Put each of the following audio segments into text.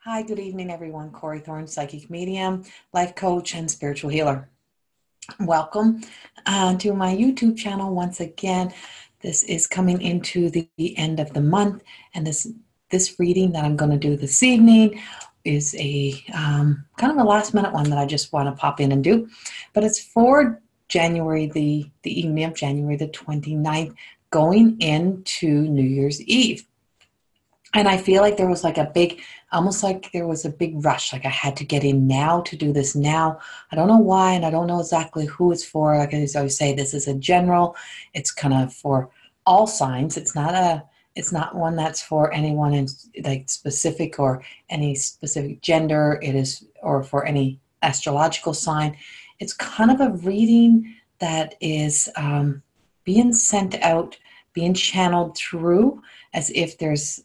Hi, good evening, everyone. Corey Thorne, psychic medium, life coach, and spiritual healer. Welcome to my YouTube channel once again. This is coming into the end of the month, and this reading that I'm going to do this evening is a kind of a last minute one that I just want to pop in and do. But it's for January, the evening of January the 29th, going into New Year's Eve. And I feel like there was like almost like there was a big rush. Like I had to get in now to do this now. I don't know why, and I don't know exactly who it's for. Like I always say, this is a general. It's kind of for all signs. It's not one that's for anyone in like specific or any specific gender. It is, or for any astrological sign. It's kind of a reading that is being sent out, being channeled through, as if there's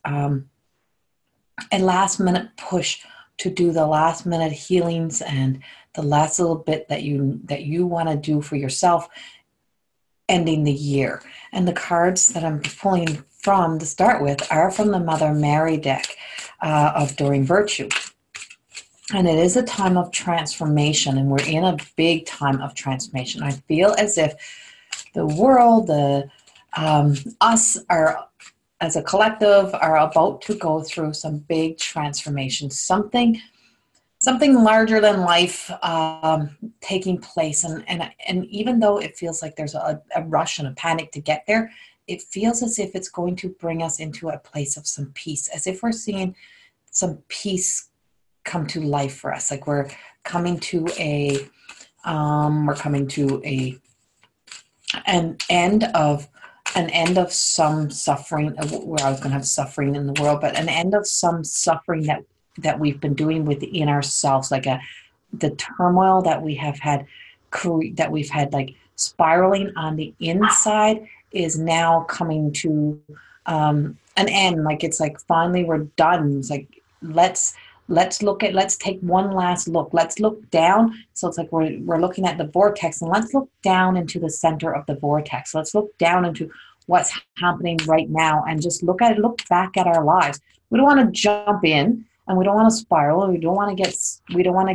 a last minute push to do the last minute healings and the last little bit that you want to do for yourself ending the year. And the cards that I'm pulling from to start with are from the Mother Mary deck of Doreen Virtue. And it is a time of transformation, and we're in a big time of transformation. I feel as if the world, us are, as a collective, are about to go through some big transformation, something larger than life taking place. And even though it feels like there's a rush and a panic to get there, it feels as if it's going to bring us into a place of some peace, as if we're seeing some peace come to life for us. Like we're coming to an end of some suffering, where I was going to have suffering in the world, but an end of some suffering that we've been doing within ourselves, like the turmoil that we have had, that we've had like spiraling on the inside is now coming to an end. Like it's like finally we're done. It's like let's take one last look. Let's look down. So it's like we're looking at the vortex, and let's look down into the center of the vortex. Let's look down into what's happening right now and just look back at our lives. We don't want to jump in, and we don't want to spiral. We don't want to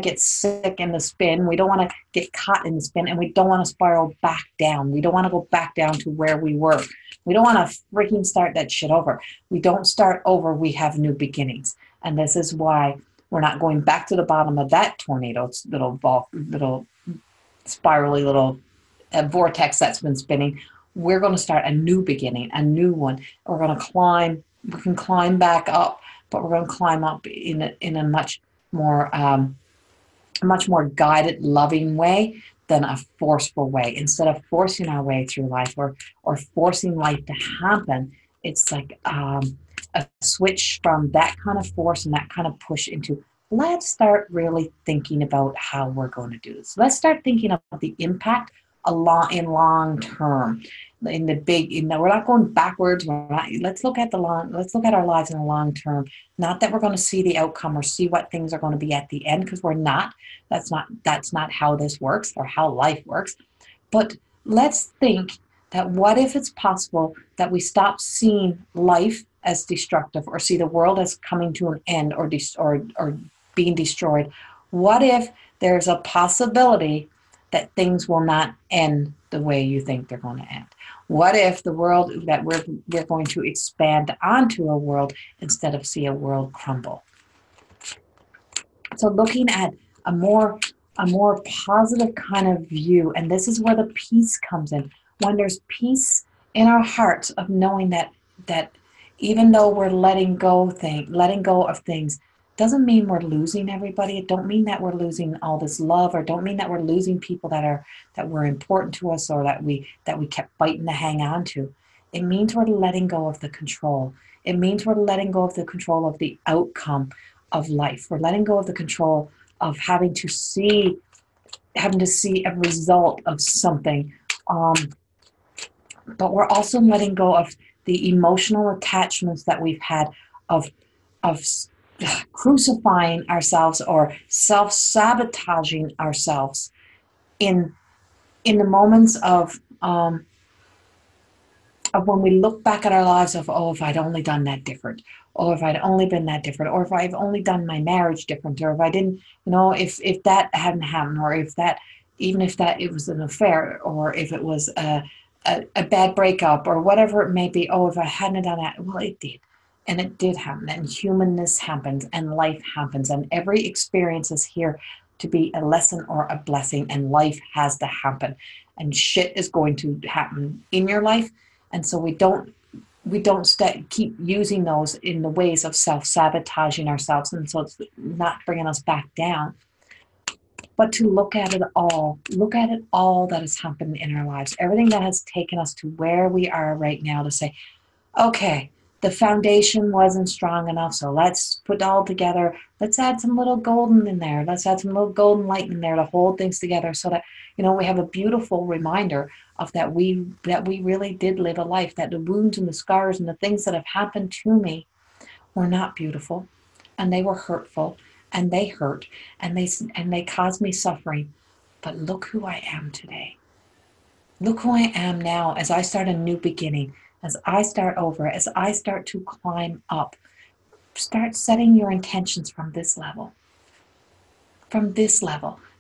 get sick in the spin. We don't want to get caught in the spin, and we don't want to spiral back down. We don't want to go back down to where we were. We don't want to freaking start that shit over. We don't start over. We have new beginnings. And this is why we're not going back to the bottom of that tornado, little spirally little vortex that's been spinning. We're going to start a new beginning, a new one. We're going to climb. We can climb back up, but we're going to climb up in a much more guided, loving way than a forceful way. Instead of forcing our way through life or forcing life to happen, it's like a switch from that kind of force and that kind of push into, let's start really thinking about how we're going to do this. Let's start thinking about the impact in long term, in the big. We're not going backwards. Let's look at our lives in the long term. Not that we're going to see the outcome or see what things are going to be at the end, because we're not. That's not how this works or how life works. But let's think that what if it's possible that we stop seeing life as destructive, or see the world as coming to an end, or being destroyed. What if there's a possibility that things will not end the way you think they're going to end? What if the world that we're going to expand onto a world instead of see a world crumble? So looking at a more positive kind of view, and this is where the peace comes in. When there's peace in our hearts of knowing that even though we're letting go of things, doesn't mean we're losing everybody. It don't mean that we're losing all this love, or don't mean that we're losing people that were important to us, or that we kept fighting to hang on to. It means we're letting go of the control. It means we're letting go of the control of the outcome of life. We're letting go of the control of having to see a result of something. But we're also letting go of the emotional attachments that we've had of crucifying ourselves or self-sabotaging ourselves in the moments of of when we look back at our lives of, oh, if I'd only done that different, or if I'd only been that different, or if I've only done my marriage different, or if I didn't, if that hadn't happened, or if that, even if that it was an affair, or if it was a bad breakup, or whatever it may be, oh, if I hadn't done that, well, it did. And it did happen, and humanness happens, and life happens, and every experience is here to be a lesson or a blessing, and life has to happen, and shit is going to happen in your life. And so we don't keep using those in the ways of self-sabotaging ourselves, and so it's not bringing us back down, but to look at it all that has happened in our lives, everything that has taken us to where we are right now, to say, okay, the foundation wasn't strong enough, so let's put it all together. Let's add some little golden in there. Let's add some little golden light in there to hold things together, so that we have a beautiful reminder of that we really did live a life, that the wounds and the scars and the things that have happened to me were not beautiful, and they were hurtful, and they hurt, and they caused me suffering. But look who I am today. Look who I am now as I start a new beginning. As I start over, as I start to climb up, start setting your intentions from this level,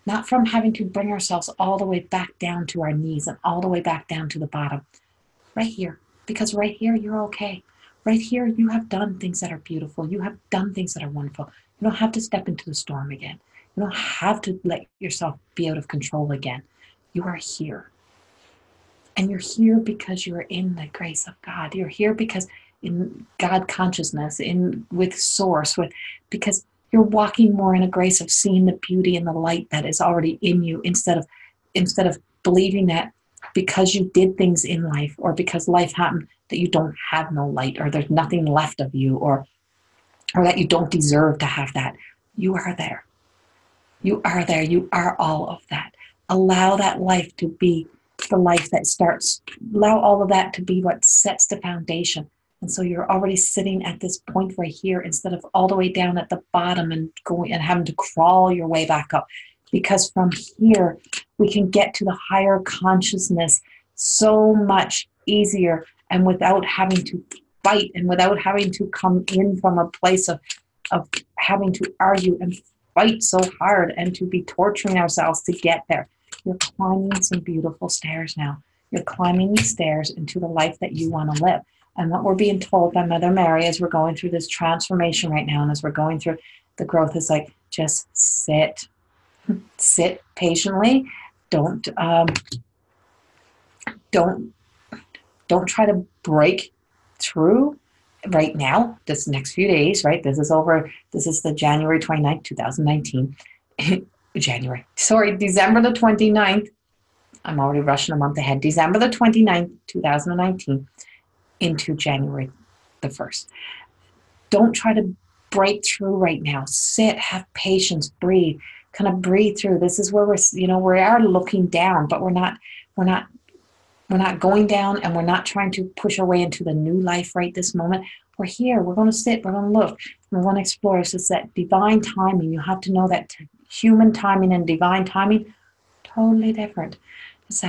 not from having to bring ourselves all the way back down to our knees and all the way back down to the bottom. Right here, because right here, you're okay. Right here, you have done things that are beautiful. You have done things that are wonderful. You don't have to step into the storm again. You don't have to let yourself be out of control again. You are here. And you're here because you're in the grace of God. You're here because in God consciousness, with source, because you're walking more in a grace of seeing the beauty and the light that is already in you, instead of believing that because you did things in life, or because life happened, that you don't have no light, or there's nothing left of you, or that you don't deserve to have that. You are there. You are there. You are all of that. Allow that life to be the life that starts. Allow all of that to be what sets the foundation. And so you're already sitting at this point right here, instead of all the way down at the bottom and going and having to crawl your way back up. Because from here, we can get to the higher consciousness so much easier, and without having to fight, and without having to come in from a place of having to argue and fight so hard, and to be torturing ourselves to get there. You're climbing some beautiful stairs now. You're climbing these stairs into the life that you want to live. And what we're being told by Mother Mary as we're going through this transformation right now, and as we're going through the growth, is like, just sit patiently. Don't try to break through right now, this next few days, right? This is over. This is the January 29th, 2019. December the 29th. I'm already rushing a month ahead. December the 29th, 2019 into January the 1st. Don't try to break through right now. Sit, have patience, breathe, kind of breathe through. This is where we are looking down, but we're not going down, and we're not trying to push our way into the new life right this moment. We're here. We're going to sit. We're going to look. We want to explore. It's just that divine timing. You have to know that human timing and divine timing, totally different. It's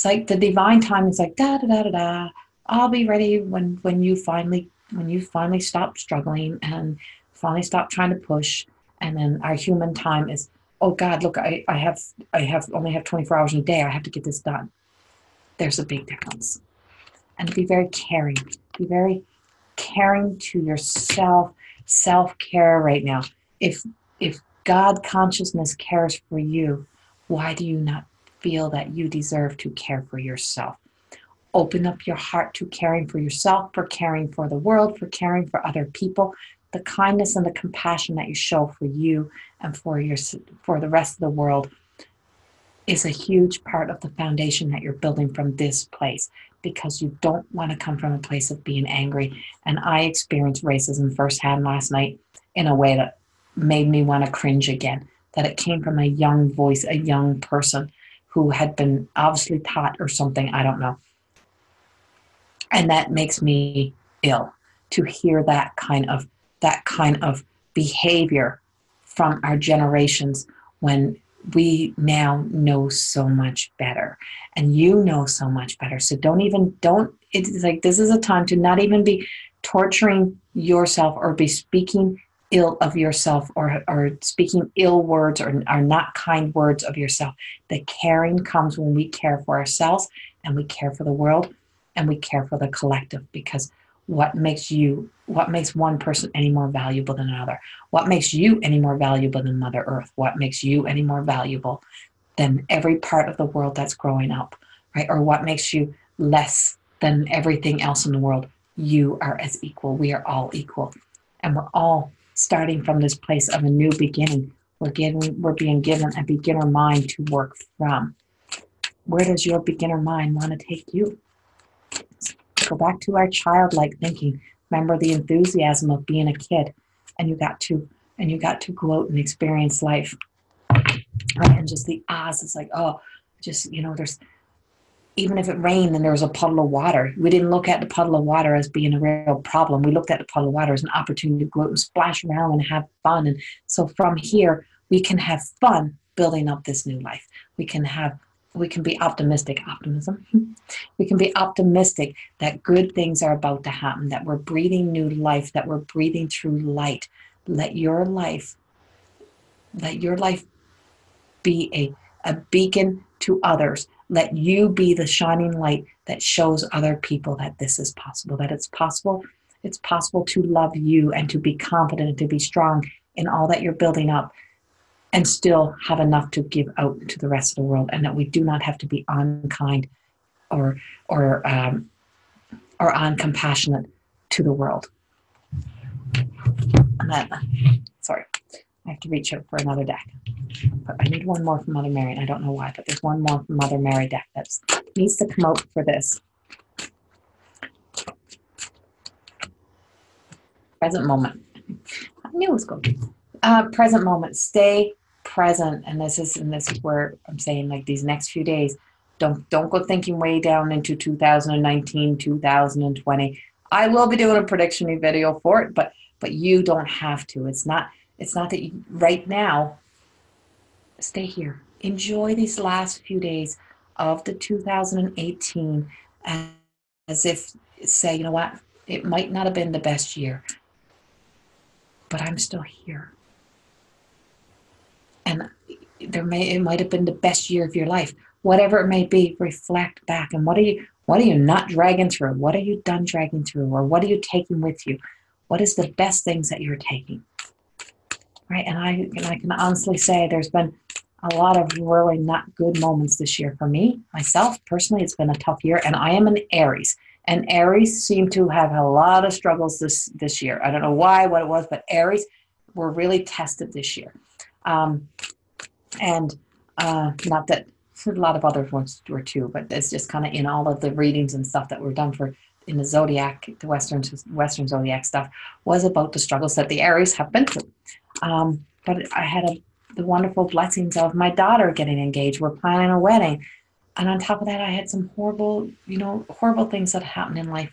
like the divine time is like da da da da da. I'll be ready when you finally stop struggling and finally stop trying to push. And then our human time is, oh God, look, I only have 24 hours in a day. I have to get this done. There's a big difference. And be very caring. Be very caring to yourself. Self-care right now. If God consciousness cares for you, why do you not feel that you deserve to care for yourself? Open up your heart to caring for yourself, for caring for the world, for caring for other people. The kindness and the compassion that you show for you and for the rest of the world is a huge part of the foundation that you're building from this place, because you don't want to come from a place of being angry. And I experienced racism firsthand last night in a way that made me want to cringe again, that it came from a young voice, a young person who had been obviously taught or something, I don't know. And that makes me ill to hear that kind of behavior from our generations when we now know so much better, and you know so much better. So it's like, this is a time to not even be torturing yourself or be speaking ill of yourself, or speaking ill words, or not kind words of yourself. The caring comes when we care for ourselves, and we care for the world, and we care for the collective. Because what makes one person any more valuable than another? What makes you any more valuable than Mother Earth? What makes you any more valuable than every part of the world that's growing up, right? Or what makes you less than everything else in the world? You are as equal. We are all equal. And we're all starting from this place of a new beginning. We're being given a beginner mind to work from. Where does your beginner mind want to take you? Go back to our childlike thinking. Remember the enthusiasm of being a kid, and you got to go out and experience life. Right? And just the odds, it's like, oh, just, there's, even if it rained and there was a puddle of water, we didn't look at the puddle of water as being a real problem. We looked at the puddle of water as an opportunity to go out and splash around and have fun. And so from here, we can have fun building up this new life. We can be optimistic. Optimism. We can be optimistic that good things are about to happen, that we're breathing new life, that we're breathing through light. Let your life be a beacon to others. Let you be the shining light that shows other people that this is possible, that it's possible. It's possible to love you and to be confident and to be strong in all that you're building up, and still have enough to give out to the rest of the world, and that we do not have to be unkind or uncompassionate to the world. And that, sorry, I have to reach out for another deck. But I need one more from Mother Mary, and I don't know why, but there's one more from Mother Mary deck that needs to come out for this. Present moment. I knew it was good. Present moment. Stay present, and this is where I'm saying, like, these next few days, don't go thinking way down into 2019, 2020. I will be doing a prediction video for it, but you don't have to. It's not that you, right now. Stay here. Enjoy these last few days of the 2018 as if say, you know what, it might not have been the best year, but I'm still here. And it might have been the best year of your life. Whatever it may be, reflect back. And what are you not dragging through? What are you done dragging through? Or what are you taking with you? What is the best things that you're taking? Right? And I can honestly say there's been a lot of really not good moments this year for me. Myself, personally, it's been a tough year. And I am an Aries. And Aries seem to have a lot of struggles this year. I don't know why, what it was, but Aries were really tested this year. Not that a lot of other ones were too, but it's just kind of in all of the readings and stuff that were done in the zodiac, the Western zodiac stuff was about the struggles that the Aries have been through. But I had the wonderful blessings of my daughter getting engaged. We're planning a wedding. And on top of that, I had some horrible things that happened in life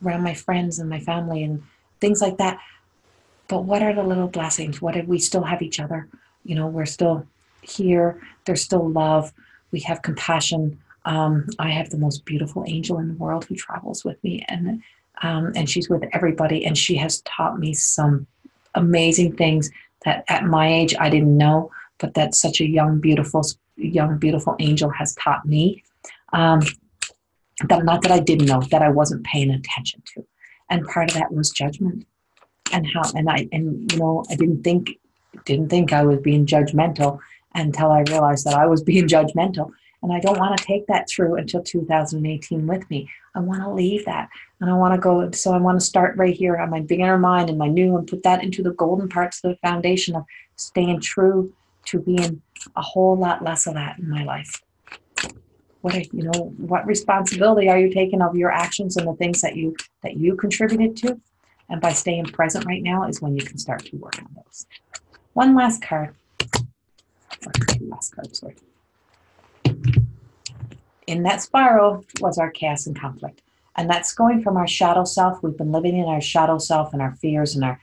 around my friends and my family and things like that. But what are the little blessings? What did we still have each other? We're still here. There's still love. We have compassion. I have the most beautiful angel in the world who travels with me, and she's with everybody. And she has taught me some amazing things that at my age I didn't know, but that such a young, beautiful angel has taught me. That not that I didn't know, that I wasn't paying attention to. And part of that was judgment. I didn't think I was being judgmental until I realized that I was being judgmental. And I don't want to take that through until 2018 with me. I want to leave that. And I want to go, so I want to start right here on my beginner mind and my new, and put that into the golden parts of the foundation of staying true to being a whole lot less of that in my life. What responsibility are you taking of your actions and the things that you contributed to? And by staying present right now is when you can start to work on those. One last card. Two last cards, sorry. In that spiral was our chaos and conflict. And that's going from our shadow self. We've been living in our shadow self and our fears and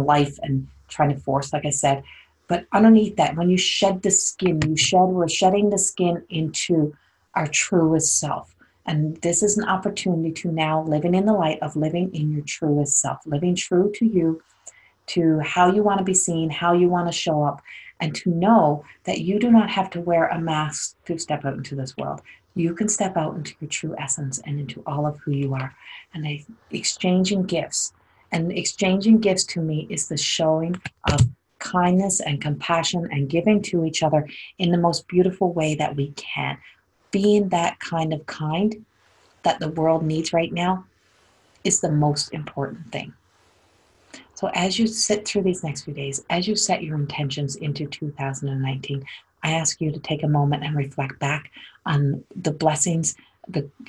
life and trying to force, like I said, But underneath that, when you shed the skin, we're shedding the skin into our truest self. And this is an opportunity to now living in the light of living in your truest self, living true to you, to how you want to be seen, how you want to show up, and to know that you do not have to wear a mask to step out into this world. You can step out into your true essence and into all of who you are. And exchanging gifts. And exchanging gifts to me is the showing of kindness and compassion and giving to each other in the most beautiful way that we can. Being that kind of kind that the world needs right now is the most important thing. So as you sit through these next few days, as you set your intentions into 2019, I ask you to take a moment and reflect back on the blessings,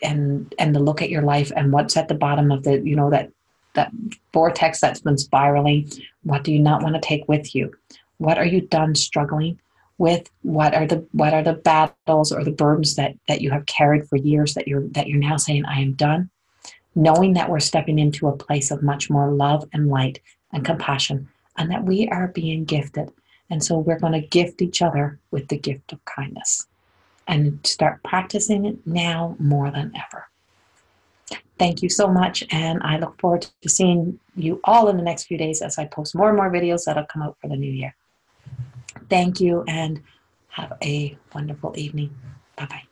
and to look at your life and what's at the bottom of the, that vortex that's been spiraling. What do you not want to take with you? What are you done struggling with? What are the battles or the burdens that you have carried for years that you're now saying, I am done? Knowing that we're stepping into a place of much more love and light and compassion, and that we are being gifted. And so we're going to gift each other with the gift of kindness and start practicing it now more than ever. Thank you so much, and I look forward to seeing you all in the next few days as I post more and more videos that'll come out for the new year. Thank you, and have a wonderful evening. Bye-bye.